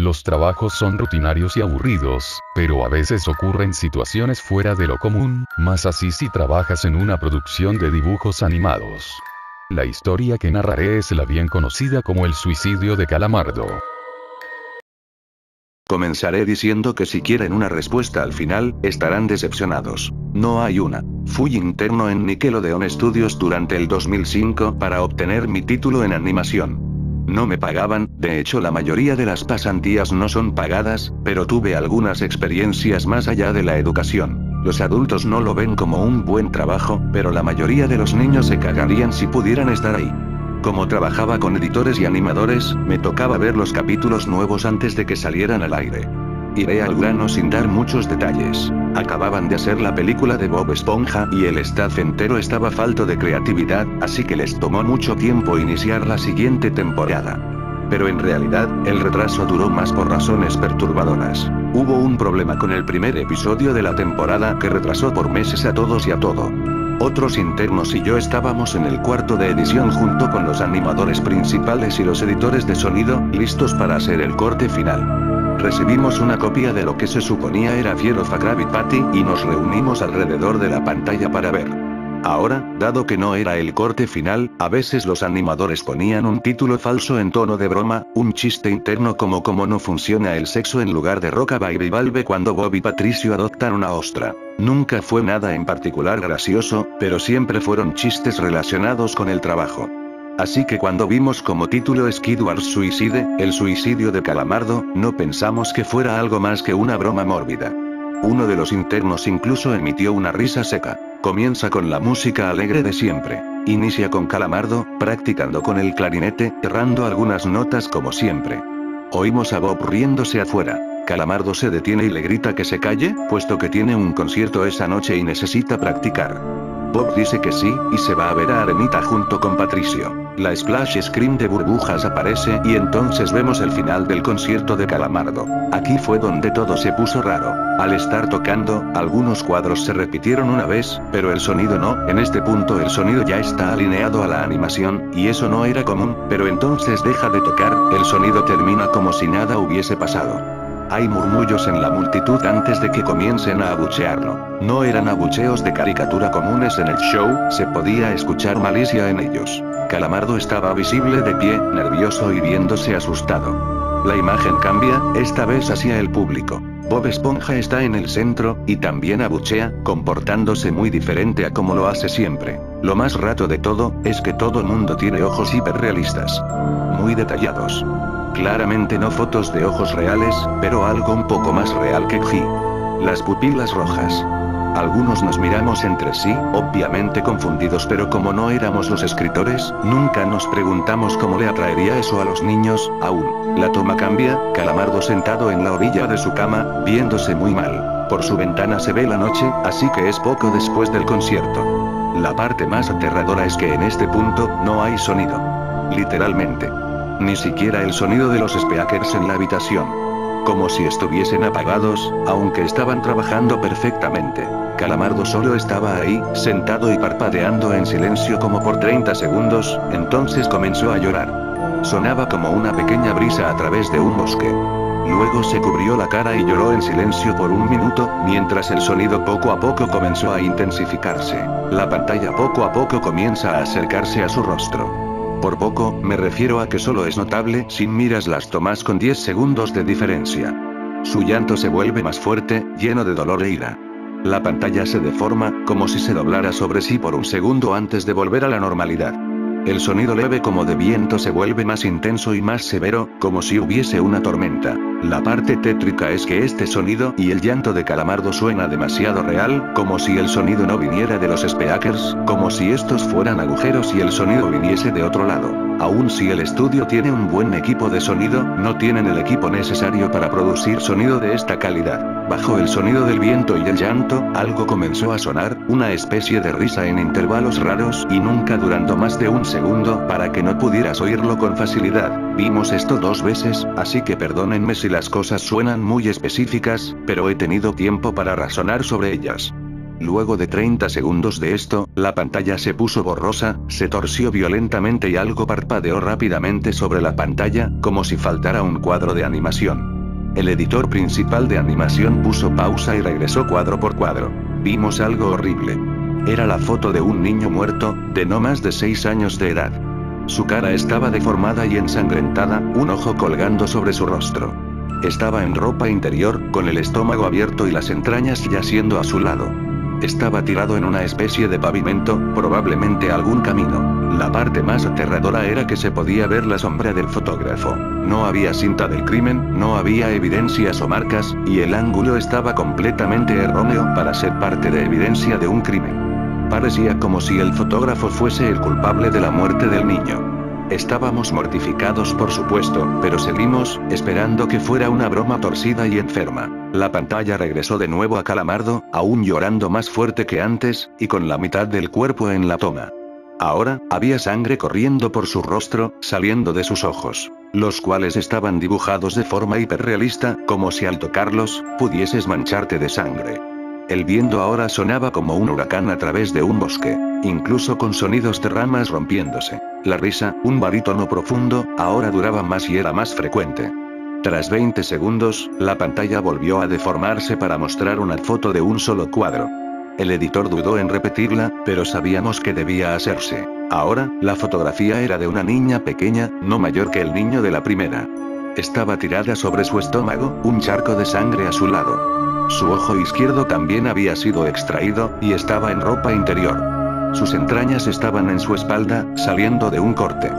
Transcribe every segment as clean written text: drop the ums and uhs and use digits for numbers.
Los trabajos son rutinarios y aburridos, pero a veces ocurren situaciones fuera de lo común, más así si trabajas en una producción de dibujos animados. La historia que narraré es la bien conocida como el suicidio de Calamardo. Comenzaré diciendo que si quieren una respuesta al final, estarán decepcionados. No hay una. Fui interno en Nickelodeon Studios durante el 2005 para obtener mi título en animación. No me pagaban, de hecho la mayoría de las pasantías no son pagadas, pero tuve algunas experiencias más allá de la educación. Los adultos no lo ven como un buen trabajo, pero la mayoría de los niños se cagarían si pudieran estar ahí. Como trabajaba con editores y animadores, me tocaba ver los capítulos nuevos antes de que salieran al aire. Iré al grano sin dar muchos detalles. Acababan de hacer la película de Bob Esponja y el staff entero estaba falto de creatividad, así que les tomó mucho tiempo iniciar la siguiente temporada. Pero en realidad, el retraso duró más por razones perturbadoras. Hubo un problema con el primer episodio de la temporada que retrasó por meses a todos y a todo. Otros internos y yo estábamos en el cuarto de edición junto con los animadores principales y los editores de sonido, listos para hacer el corte final. Recibimos una copia de lo que se suponía era Fear of a Krabby Patty y nos reunimos alrededor de la pantalla para ver. Ahora, dado que no era el corte final, a veces los animadores ponían un título falso en tono de broma, un chiste interno como cómo no funciona el sexo en lugar de Roca Baby Valve cuando Bob y Patricio adoptan una ostra. Nunca fue nada en particular gracioso, pero siempre fueron chistes relacionados con el trabajo. Así que cuando vimos como título Skidward Suicide, el suicidio de Calamardo, no pensamos que fuera algo más que una broma mórbida. Uno de los internos incluso emitió una risa seca. Comienza con la música alegre de siempre. Inicia con Calamardo, practicando con el clarinete, errando algunas notas como siempre. Oímos a Bob riéndose afuera. Calamardo se detiene y le grita que se calle, puesto que tiene un concierto esa noche y necesita practicar. Bob dice que sí, y se va a ver a Arenita junto con Patricio. La splash screen de burbujas aparece y entonces vemos el final del concierto de Calamardo. Aquí fue donde todo se puso raro. Al estar tocando, algunos cuadros se repitieron una vez, pero el sonido no. En este punto el sonido ya está alineado a la animación, y eso no era común, pero entonces deja de tocar, el sonido termina como si nada hubiese pasado. Hay murmullos en la multitud antes de que comiencen a abuchearlo. No eran abucheos de caricatura comunes en el show, se podía escuchar malicia en ellos. Calamardo estaba visible de pie, nervioso y viéndose asustado. La imagen cambia, esta vez hacia el público. Bob Esponja está en el centro, y también abuchea, comportándose muy diferente a como lo hace siempre. Lo más raro de todo, es que todo el mundo tiene ojos hiperrealistas. Muy detallados. Claramente no fotos de ojos reales, pero algo un poco más real que G. Las pupilas rojas. Algunos nos miramos entre sí, obviamente confundidos, pero como no éramos los escritores, nunca nos preguntamos cómo le atraería eso a los niños, aún. La toma cambia, Calamardo sentado en la orilla de su cama, viéndose muy mal. Por su ventana se ve la noche, así que es poco después del concierto. La parte más aterradora es que en este punto, no hay sonido. Literalmente. Ni siquiera el sonido de los speakers en la habitación. Como si estuviesen apagados, aunque estaban trabajando perfectamente. Calamardo solo estaba ahí, sentado y parpadeando en silencio como por 30 segundos, entonces comenzó a llorar. Sonaba como una pequeña brisa a través de un bosque. Luego se cubrió la cara y lloró en silencio por un minuto, mientras el sonido poco a poco comenzó a intensificarse. La pantalla poco a poco comienza a acercarse a su rostro. Por poco, me refiero a que solo es notable si miras las tomas con 10 segundos de diferencia. Su llanto se vuelve más fuerte, lleno de dolor e ira. La pantalla se deforma, como si se doblara sobre sí por un segundo antes de volver a la normalidad. El sonido leve como de viento se vuelve más intenso y más severo, como si hubiese una tormenta. La parte tétrica es que este sonido y el llanto de Calamardo suena demasiado real, como si el sonido no viniera de los speakers, como si estos fueran agujeros y el sonido viniese de otro lado. Aun si el estudio tiene un buen equipo de sonido, no tienen el equipo necesario para producir sonido de esta calidad. Bajo el sonido del viento y el llanto, algo comenzó a sonar, una especie de risa en intervalos raros y nunca durando más de un segundo para que no pudieras oírlo con facilidad. Vimos esto 2 veces, así que perdónenme si las cosas suenan muy específicas, pero he tenido tiempo para razonar sobre ellas. Luego de 30 segundos de esto, la pantalla se puso borrosa, se torció violentamente y algo parpadeó rápidamente sobre la pantalla, como si faltara un cuadro de animación. El editor principal de animación puso pausa y regresó cuadro por cuadro. Vimos algo horrible. Era la foto de un niño muerto, de no más de 6 años de edad. Su cara estaba deformada y ensangrentada, un ojo colgando sobre su rostro. Estaba en ropa interior, con el estómago abierto y las entrañas yaciendo a su lado. Estaba tirado en una especie de pavimento, probablemente algún camino. La parte más aterradora era que se podía ver la sombra del fotógrafo. No había cinta del crimen, no había evidencias o marcas, y el ángulo estaba completamente erróneo para ser parte de evidencia de un crimen. Parecía como si el fotógrafo fuese el culpable de la muerte del niño. Estábamos mortificados por supuesto, pero seguimos, esperando que fuera una broma torcida y enferma. La pantalla regresó de nuevo a Calamardo, aún llorando más fuerte que antes, y con la mitad del cuerpo en la toma. Ahora, había sangre corriendo por su rostro, saliendo de sus ojos, los cuales estaban dibujados de forma hiperrealista, como si al tocarlos, pudieses mancharte de sangre. El viento ahora sonaba como un huracán a través de un bosque, incluso con sonidos de ramas rompiéndose. La risa, un barítono profundo, ahora duraba más y era más frecuente. Tras 20 segundos, la pantalla volvió a deformarse para mostrar una foto de un solo cuadro. El editor dudó en repetirla, pero sabíamos que debía hacerse. Ahora, la fotografía era de una niña pequeña, no mayor que el niño de la primera. Estaba tirada sobre su estómago, un charco de sangre a su lado. Su ojo izquierdo también había sido extraído, y estaba en ropa interior. Sus entrañas estaban en su espalda, saliendo de un corte.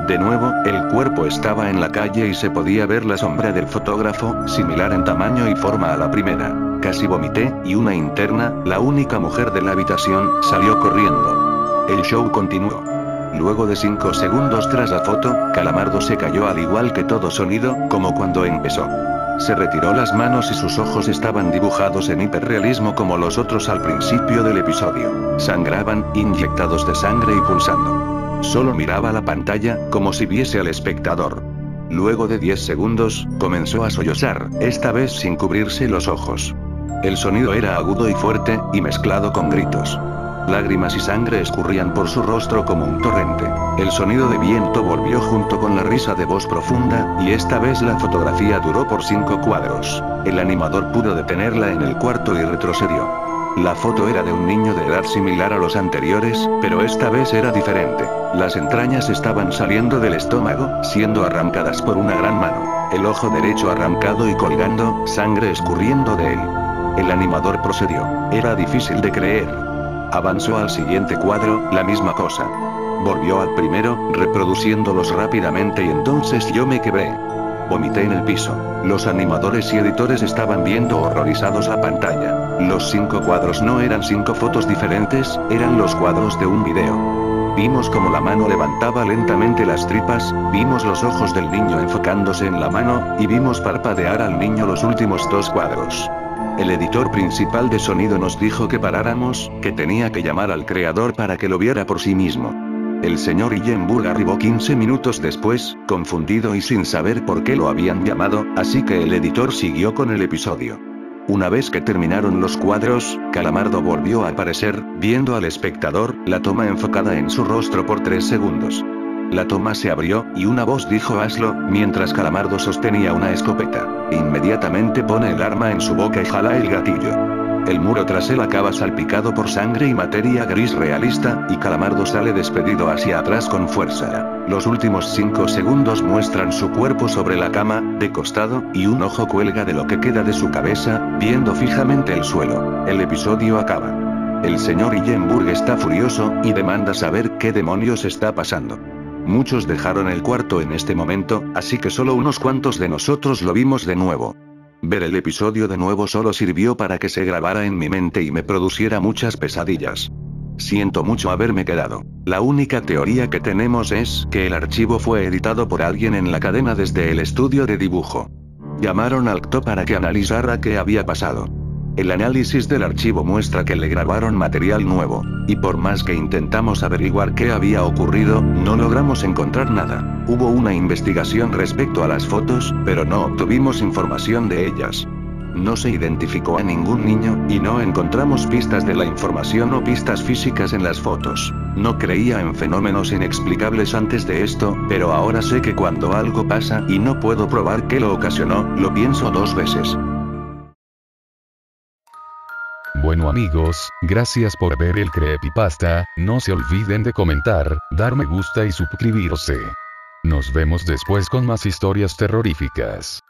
De nuevo, el cuerpo estaba en la calle y se podía ver la sombra del fotógrafo, similar en tamaño y forma a la primera. Casi vomité, y una interna, la única mujer de la habitación, salió corriendo. El show continuó. Luego de 5 segundos tras la foto, Calamardo se cayó al igual que todo sonido, como cuando empezó. Se retiró las manos y sus ojos estaban dibujados en hiperrealismo como los otros al principio del episodio. Sangraban, inyectados de sangre y pulsando. Solo miraba la pantalla, como si viese al espectador. Luego de 10 segundos, comenzó a sollozar, esta vez sin cubrirse los ojos. El sonido era agudo y fuerte, y mezclado con gritos. Lágrimas y sangre escurrían por su rostro como un torrente. El sonido de viento volvió junto con la risa de voz profunda, y esta vez la fotografía duró por 5 cuadros. El animador pudo detenerla en el cuarto y retrocedió. La foto era de un niño de edad similar a los anteriores, pero esta vez era diferente. Las entrañas estaban saliendo del estómago, siendo arrancadas por una gran mano. El ojo derecho arrancado y colgando, sangre escurriendo de él. El animador procedió. Era difícil de creer. Avanzó al siguiente cuadro, la misma cosa. Volvió al primero, reproduciéndolos rápidamente y entonces yo me quebré. Vomité en el piso. Los animadores y editores estaban viendo horrorizados la pantalla. Los 5 cuadros no eran 5 fotos diferentes, eran los cuadros de un video. Vimos como la mano levantaba lentamente las tripas, vimos los ojos del niño enfocándose en la mano, y vimos parpadear al niño los últimos 2 cuadros. El editor principal de sonido nos dijo que paráramos, que tenía que llamar al creador para que lo viera por sí mismo. El señor Illenburg arribó 15 minutos después, confundido y sin saber por qué lo habían llamado, así que el editor siguió con el episodio. Una vez que terminaron los cuadros, Calamardo volvió a aparecer, viendo al espectador, la toma enfocada en su rostro por 3 segundos. La toma se abrió, y una voz dijo hazlo, mientras Calamardo sostenía una escopeta. Inmediatamente pone el arma en su boca y jala el gatillo. El muro tras él acaba salpicado por sangre y materia gris realista, y Calamardo sale despedido hacia atrás con fuerza. Los últimos 5 segundos muestran su cuerpo sobre la cama, de costado, y un ojo cuelga de lo que queda de su cabeza, viendo fijamente el suelo. El episodio acaba. El señor Illenburg está furioso, y demanda saber qué demonios está pasando. Muchos dejaron el cuarto en este momento, así que solo unos cuantos de nosotros lo vimos de nuevo. Ver el episodio de nuevo solo sirvió para que se grabara en mi mente y me produciera muchas pesadillas. Siento mucho haberme quedado. La única teoría que tenemos es que el archivo fue editado por alguien en la cadena desde el estudio de dibujo. Llamaron al CTO para que analizara qué había pasado. El análisis del archivo muestra que le grabaron material nuevo, y por más que intentamos averiguar qué había ocurrido, no logramos encontrar nada. Hubo una investigación respecto a las fotos, pero no obtuvimos información de ellas. No se identificó a ningún niño, y no encontramos pistas de la información o pistas físicas en las fotos. No creía en fenómenos inexplicables antes de esto, pero ahora sé que cuando algo pasa y no puedo probar qué lo ocasionó, lo pienso 2 veces. Bueno amigos, gracias por ver el creepypasta, no se olviden de comentar, dar me gusta y suscribirse. Nos vemos después con más historias terroríficas.